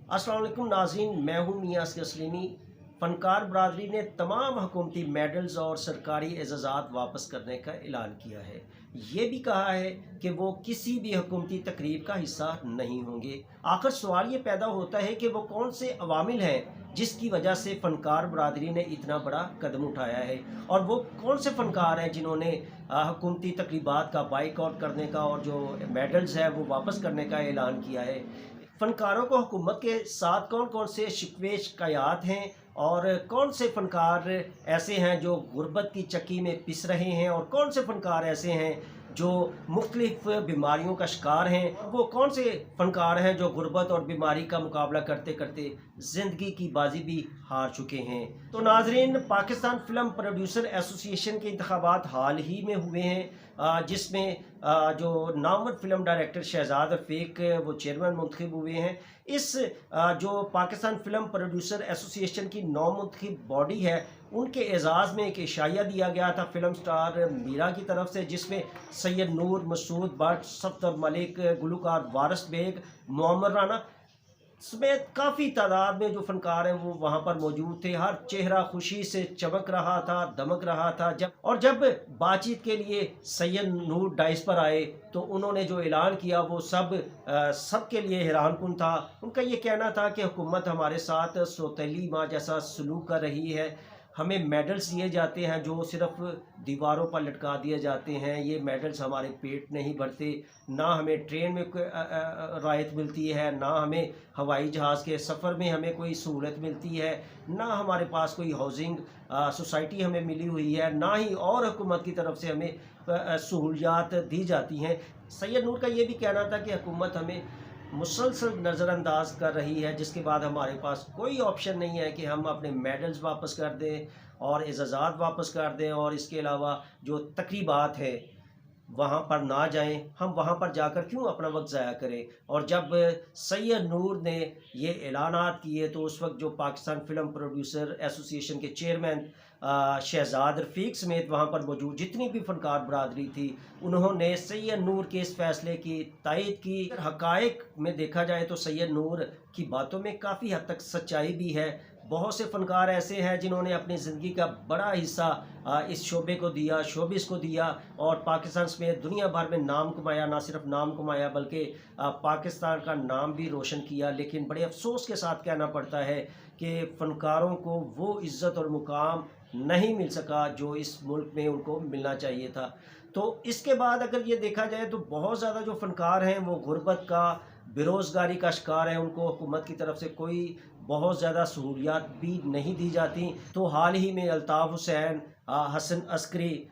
अस्सलाम वालेकुम नाज़रीन, मैं हूँ मियाँ असगर सलीमी। फ़नकार बरदरी ने तमाम हुकूमती मेडल्स और सरकारी एज़ाज़ात वापस करने का ऐलान किया है। ये भी कहा है कि वो किसी भी हुकूमती तकरीब का हिस्सा नहीं होंगे। आखिर सवाल ये पैदा होता है कि वो कौन से अवामिल हैं जिसकी वजह से फ़नकार बरदरी ने इतना बड़ा कदम उठाया है, और वो कौन से फ़नकार हैं जिन्होंने हुकूमती तकरीबात का बाइकआउट करने का और जो मेडल्स है वो वापस करने का ऐलान किया है। फ़नकारों को हुकूमत के साथ कौन कौन से शिकवे शिकायत हैं, और कौन से फ़नकार ऐसे हैं जो गुर्बत की चक्की में पिस रहे हैं, और कौन से फ़नकार ऐसे हैं जो मुख्तलिफ़ बीमारियों का शिकार हैं, वो कौन से फ़नकार हैं जो गुर्बत और बीमारी का मुकाबला करते करते ज़िंदगी की बाजी भी हार चुके हैं। तो नाज़रीन, पाकिस्तान फ़िल्म प्रोड्यूसर एसोसिएशन के इंतखाबात हाल ही में हुए हैं, जिसमें जो नामवर फ़िल्म डायरेक्टर शहजाद रफ़ीक वो चेयरमैन मुंतखब हुए हैं। इस जो पाकिस्तान फ़िल्म प्रोड्यूसर एसोसिएशन की नौ मुंतखब बॉडी है, उनके एजाज़ में एक इशाया दिया गया था फ़िल्म स्टार मीरा की तरफ से, जिसमें सैयद नूर, मसूद भट्ट, सफ्दर मलिक, गुलकार वारिस बेग, मोहम्मद राना समेत काफ़ी तादाद में जो फ़नकार हैं वो वहाँ पर मौजूद थे। हर चेहरा खुशी से चमक रहा था, दमक रहा था। जब बातचीत के लिए सैयद नूर डाइस पर आए तो उन्होंने जो ऐलान किया वो सब के लिए हैरानकुन था। उनका ये कहना था कि हुकूमत हमारे साथ सौतेली माँ जैसा सलूक कर रही है। हमें मेडल्स दिए जाते हैं जो सिर्फ दीवारों पर लटका दिए जाते हैं। ये मेडल्स हमारे पेट नहीं भरते। ना हमें ट्रेन में कोई राहत मिलती है, ना हमें हवाई जहाज़ के सफ़र में हमें कोई सहूलत मिलती है, ना हमारे पास कोई हाउसिंग सोसाइटी हमें मिली हुई है, ना ही और हुकूमत की तरफ से हमें सहूलियात दी जाती हैं। सैयद नूर का ये भी कहना था कि हुकूमत हमें मुसलसल नज़रअंदाज कर रही है, जिसके बाद हमारे पास कोई ऑप्शन नहीं है कि हम अपने मेडल्स वापस कर दें और एज़ाज़ात वापस कर दें, और इसके अलावा जो तकरीबात है वहाँ पर ना जाएं। हम वहाँ पर जाकर क्यों अपना वक्त ज़ाया करें। और जब सैयद नूर ने ये ऐलानात किए तो उस वक्त जो पाकिस्तान फ़िल्म प्रोड्यूसर एसोसिएशन के चेयरमैन शहजाद रफ़ीक समेत वहाँ पर मौजूद जितनी भी फ़नकार बरदरी थी, उन्होंने सैयद नूर के इस फ़ैसले की तायद की। हक़ाइक़ में देखा जाए तो सैयद नूर की बातों में काफ़ी हद तक सच्चाई भी है। बहुत से फ़नकार ऐसे हैं जिन्होंने अपनी ज़िंदगी का बड़ा हिस्सा इस शोबे को दिया, शोबिस को दिया, और पाकिस्तान समेत दुनिया भर में नाम कमाया। ना सिर्फ नाम कमाया बल्कि पाकिस्तान का नाम भी रोशन किया। लेकिन बड़े अफसोस के साथ कहना पड़ता है कि फ़नकारों को वो इज़्ज़त और मुकाम नहीं मिल सका जो इस मुल्क में उनको मिलना चाहिए था। तो इसके बाद अगर ये देखा जाए तो बहुत ज़्यादा जो फ़नकार हैं वो गुर्बत का, बेरोज़गारी का शिकार हैं। उनको हुकूमत की तरफ से कोई बहुत ज़्यादा सहूलियात भी नहीं दी जाती। तो हाल ही में अल्ताफ़ हुसैन, हसन अस्करी,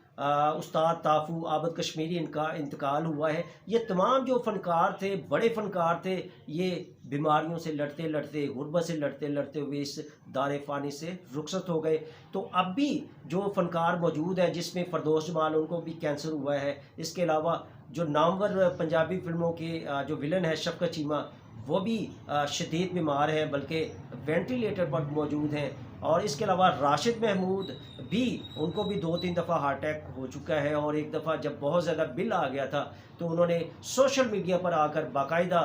उस्ताद ताफ़ू, आबद कश्मीरी, इनका इंतकाल हुआ है। ये तमाम जो फ़नकार थे, बड़े फ़नकार थे, ये बीमारियों से लड़ते लड़ते, गुर्बत से लड़ते लड़ते हुए इस दारे फ़ानी से रुखसत हो गए। तो अब भी जो फ़नकार मौजूद है, जिसमें फ़रदौस जमाल, उनको भी कैंसर हुआ है। इसके अलावा जो नामवर पंजाबी फ़िल्मों के जो विलन है शफ़क़त चीमा, वो भी शदीद बीमार हैं, बल्कि वेंटिलेटर पर मौजूद हैं। और इसके अलावा राशिद महमूद भी, उनको भी 2-3 दफ़ा हार्ट अटैक हो चुका है, और एक दफ़ा जब बहुत ज़्यादा बिल आ गया था तो उन्होंने सोशल मीडिया पर आकर बाकायदा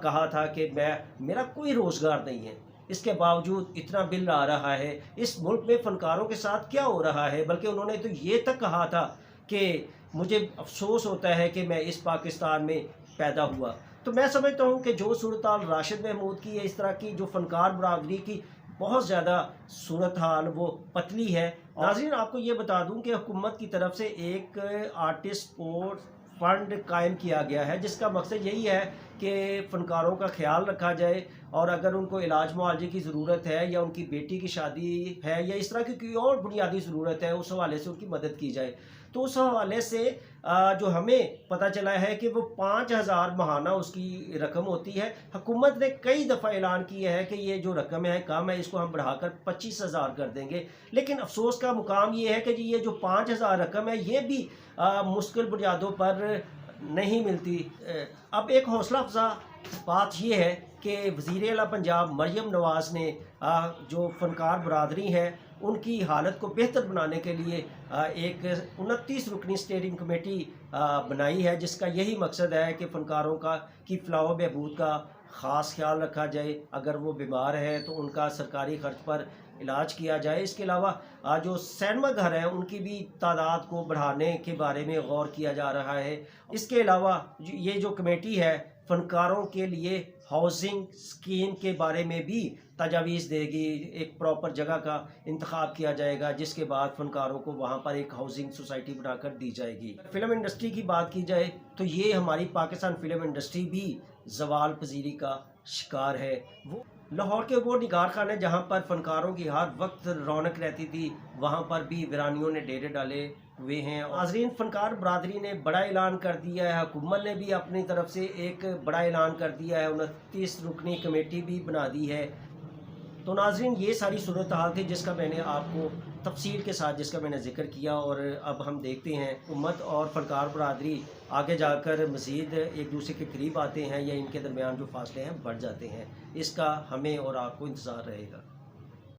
कहा था कि मेरा कोई रोज़गार नहीं है, इसके बावजूद इतना बिल आ रहा है, इस मुल्क में फ़नकारों के साथ क्या हो रहा है। बल्कि उन्होंने तो ये तक कहा था कि मुझे अफ़सोस होता है कि मैं इस पाकिस्तान में पैदा हुआ। तो मैं समझता हूँ कि जो सूरत हाल राशिद महमूद की है, इस तरह की जो फ़नकार बरदरी की बहुत ज़्यादा सूरत हाल वो पतली है। नाज़रीन, आपको ये बता दूँ कि हुकूमत की तरफ से एक आर्टिस्ट स्पोर्ट फ़ंड कायम किया गया है, जिसका मकसद यही है कि फ़नकारों का ख्याल रखा जाए, और अगर उनको इलाज मुआवजे की ज़रूरत है, या उनकी बेटी की शादी है, या इस तरह की कोई और बुनियादी ज़रूरत है, उस हवाले से उनकी मदद की जाए। तो उस हवाले से जो हमें पता चला है कि वो 5,000 माहाना उसकी रकम होती है। हुकूमत ने कई दफ़ा ऐलान किया है कि ये जो रकम है कम है, इसको हम बढ़ाकर 25,000 कर देंगे। लेकिन अफसोस का मुकाम ये है कि जी ये जो 5,000 रकम है, ये भी मुश्किल बुनियादों पर नहीं मिलती। अब एक हौसला अफ़ज़ा बात यह है कि वज़ीर आला पंजाब मरियम नवाज़ ने जो फ़नकार बरदरी हैं उनकी हालत को बेहतर बनाने के लिए एक 29 रुकनी स्टीयरिंग कमेटी बनाई है, जिसका यही मकसद है कि फ़नकारों की फ़लाह व बहबूद का ख़ास ख्याल रखा जाए। अगर वो बीमार है तो उनका सरकारी खर्च पर इलाज किया जाए। इसके अलावा जो सिनेमा घर हैं उनकी भी तादाद को बढ़ाने के बारे में गौर किया जा रहा है। इसके अलावा ये जो कमेटी है फ़नकारों के लिए हाउसिंग स्कीम के बारे में भी तजावीज़ देगी। एक प्रॉपर जगह का इंतखाब किया जाएगा जिसके बाद फ़नकारों को वहाँ पर एक हाउसिंग सोसाइटी बनाकर दी जाएगी। फ़िल्म इंडस्ट्री की बात की जाए तो ये हमारी पाकिस्तान फ़िल्म इंडस्ट्री भी ज़वाल पजीरी का शिकार है। वो लाहौर के वो निगार खाने जहाँ पर फ़नकारों की हर वक्त रौनक रहती थी, वहाँ पर भी वीरानियों ने डेरे डाले हुए हैं। नाज़रीन, फ़नकार बरादरी ने बड़ा ऐलान कर दिया है, हुकूमत ने भी अपनी तरफ से एक बड़ा ऐलान कर दिया है, 29 रुकनी कमेटी भी बना दी है। तो नाज़रीन, ये सारी सूरत हाल थी जिसका मैंने आपको तफसील के साथ ज़िक्र किया। और अब हम देखते हैं उम्मत और फ़नकार बरादरी आगे जाकर मज़ीद एक दूसरे के करीब आते हैं या इनके दरमियान जो फासले हैं बढ़ जाते हैं। इसका हमें और आपको इंतज़ार रहेगा।